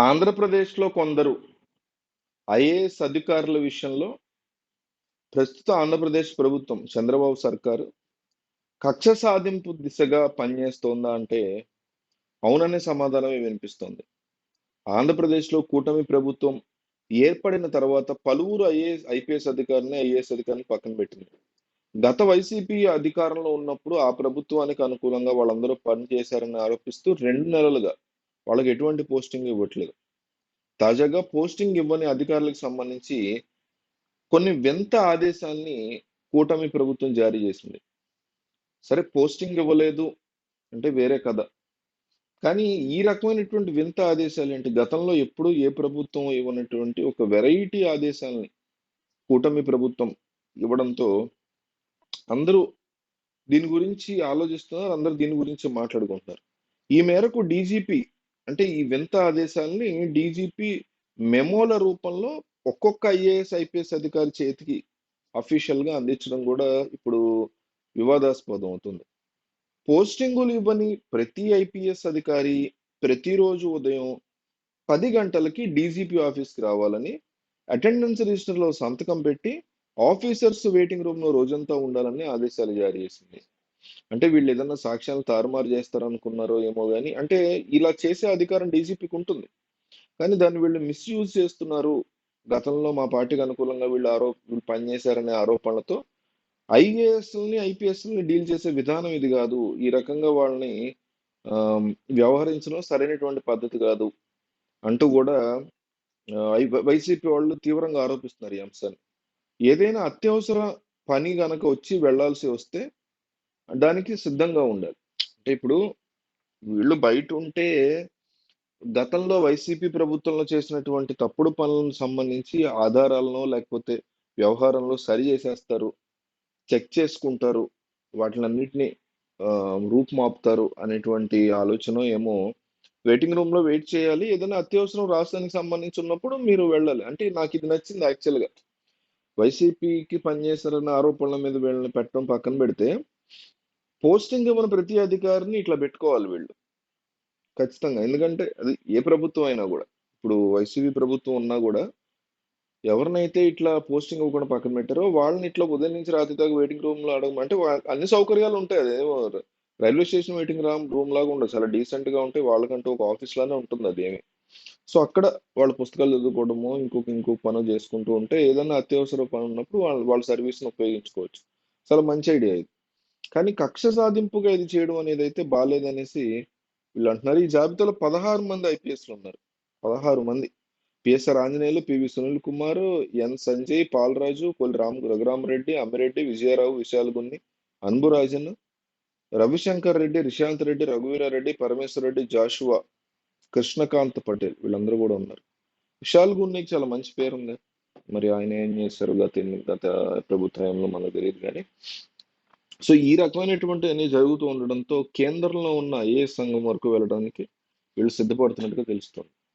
ఆంధ్రప్రదేశ్లో కొందరు ఐఏఎస్ అధికారుల విషయంలో ప్రస్తుత ఆంధ్రప్రదేశ్ ప్రభుత్వం చంద్రబాబు సర్కారు కక్ష సాధింపు దిశగా పనిచేస్తోందా అంటే అవుననే సమాధానమే వినిపిస్తోంది. ఆంధ్రప్రదేశ్లో కూటమి ప్రభుత్వం ఏర్పడిన తర్వాత పలువురు ఐపీఎస్ అధికారులని ఐఏఎస్ అధికారులను పక్కన పెట్టింది. గత వైసీపీ అధికారంలో ఉన్నప్పుడు ఆ ప్రభుత్వానికి అనుకూలంగా వాళ్ళందరూ పనిచేశారని ఆరోపిస్తూ 2 నెలలుగా వాళ్ళకి ఎటువంటి పోస్టింగ్ ఇవ్వట్లేదు. తాజాగా పోస్టింగ్ ఇవ్వని అధికారులకు సంబంధించి కొన్ని వింత ఆదేశాల్ని కూటమి ప్రభుత్వం జారీ చేసింది. సరే, పోస్టింగ్ ఇవ్వలేదు అంటే వేరే కథ. కానీ ఈ రకమైనటువంటి వింత ఆదేశాలు ఏంటి? గతంలో ఎప్పుడు ఏ ప్రభుత్వం ఇవ్వనటువంటి ఒక వెరైటీ ఆదేశాల్ని కూటమి ప్రభుత్వం ఇవ్వడంతో అందరూ దీని గురించి ఆలోచిస్తున్నారు. అందరూ దీని గురించి మాట్లాడుకుంటున్నారు. ఈ మేరకు డీజీపీ అంటే ఈ వింత ఆదేశాల్ని డీజీపీ మెమోల రూపంలో ఒక్కొక్క ఐఏఎస్ ఐపీఎస్ అధికారి చేతికి అఫీషియల్ గా అందించడం కూడా ఇప్పుడు వివాదాస్పదం అవుతుంది. పోస్టింగులు ఇవ్వని ప్రతి ఐపీఎస్ అధికారి ప్రతిరోజు ఉదయం 10 గంటలకి డీజీపీ ఆఫీస్కి రావాలని అటెండెన్స్ రిజిస్టర్లో సంతకం పెట్టి ఆఫీసర్స్ వెయిటింగ్ రూమ్ లో రోజంతా ఉండాలని ఆదేశాలు జారీ చేసింది. అంటే వీళ్ళు ఏదన్నా సాక్ష్యాలు తారుమారు చేస్తారనుకున్నారో ఏమో కానీ, అంటే ఇలా చేసే అధికారం డీజీపీకి ఉంటుంది. కానీ దాన్ని వీళ్ళు మిస్యూజ్ చేస్తున్నారు. గతంలో మా పార్టీకి అనుకూలంగా వీళ్ళు పనిచేశారనే ఆరోపణలతో ఐఏఎస్ని ఐపీఎస్ని డీల్ చేసే విధానం ఇది కాదు. ఈ రకంగా వాళ్ళని వ్యవహరించడం సరైనటువంటి పద్ధతి కాదు అంటూ కూడా వైసీపీ వాళ్ళు తీవ్రంగా ఆరోపిస్తున్నారు ఈ అంశాన్ని. ఏదైనా అత్యవసర పని గనక వచ్చి వెళ్లాల్సి వస్తే దానికి సిద్ధంగా ఉండాలి. అంటే ఇప్పుడు వీళ్ళు బయట ఉంటే గతంలో వైసీపీ ప్రభుత్వంలో చేసినటువంటి తప్పుడు పనులకు సంబంధించి ఆధారాలను లేకపోతే వ్యవహారంలో సరి చేసేస్తారు, చెక్ చేసుకుంటారు, వాటిలన్నిటిని రూపుమాపుతారు అనేటువంటి ఆలోచన ఏమో. వెయిటింగ్ రూమ్ లో వెయిట్ చేయాలి, ఏదైనా అత్యవసరం రాష్ట్రానికి సంబంధించి ఉన్నప్పుడు మీరు వెళ్ళాలి. అంటే నాకు ఇది నచ్చింది యాక్చువల్గా. వైసీపీకి పనిచేశారన్న ఆరోపణల మీద వీళ్ళని పెట్టడం పక్కన పెడితే, పోస్టింగ్ ఇవ్వని ప్రతి అధికారిని ఇట్లా పెట్టుకోవాలి వీళ్ళు ఖచ్చితంగా. ఎందుకంటే అది ఏ ప్రభుత్వం అయినా కూడా, ఇప్పుడు వైసీపీ ప్రభుత్వం ఉన్నా కూడా ఎవరినైతే ఇట్లా పోస్టింగ్ ఇవ్వకుండా పక్కన పెట్టారో వాళ్ళని ఇట్లా ఉదయం నుంచి రాత్రి దాకా వెయిటింగ్ రూమ్ లో అడగమంటే అన్ని సౌకర్యాలు ఉంటాయి. అదేమో రైల్వే స్టేషన్ వెయిటింగ్ రూమ్ లాగా ఉండదు, చాలా డీసెంట్ గా ఉంటాయి. వాళ్ళకంటూ ఒక ఆఫీస్ లానే ఉంటుంది అదేమి. సో అక్కడ వాళ్ళ పుస్తకాలు చదువుకోవడము ఇంకొక పని చేసుకుంటూ ఉంటే ఏదైనా అత్యవసర పని ఉన్నప్పుడు వాళ్ళ సర్వీస్ని ఉపయోగించుకోవచ్చు. చాలా మంచి ఐడియా ఇది. కానీ కక్ష సాధింపుగా ఇది చేయడం అనేది అయితే బాగాలేదనేసి వీళ్ళు అంటున్నారు. ఈ జాబితాలో 16 మంది ఐపీఎస్లు ఉన్నారు. 16 మంది. పిఎస్ఆర్ ఆంజనేయులు, పివి సునీల్ కుమార్, ఎన్ సంజయ్, పాలరాజు, కొల్లి రఘురామరెడ్డి, అమ్మిరెడ్డి, విజయరావు, విశాల్ గున్ని, అన్బురాజన్, రవిశంకర్ రెడ్డి, రిశాంత్ రెడ్డి, రఘువీరారెడ్డి, పరమేశ్వర్ రెడ్డి, జాషువా, కృష్ణకాంత్ పటేల్ వీళ్ళందరూ కూడా ఉన్నారు. విశాల్ గున్నికి చాలా మంచి పేరు ఉంది. మరి ఆయన ఏం చేశారు గత ప్రభుత్వంలో మనకు తెలియదు కానీ. సో ఈ రకమైనటువంటి అన్ని జరుగుతూ ఉండడంతో కేంద్రంలో ఉన్న ఐఏఎస్ సంఘం వరకు వెళ్ళడానికి వీళ్ళు సిద్ధపడుతున్నట్టుగా తెలుస్తుంది.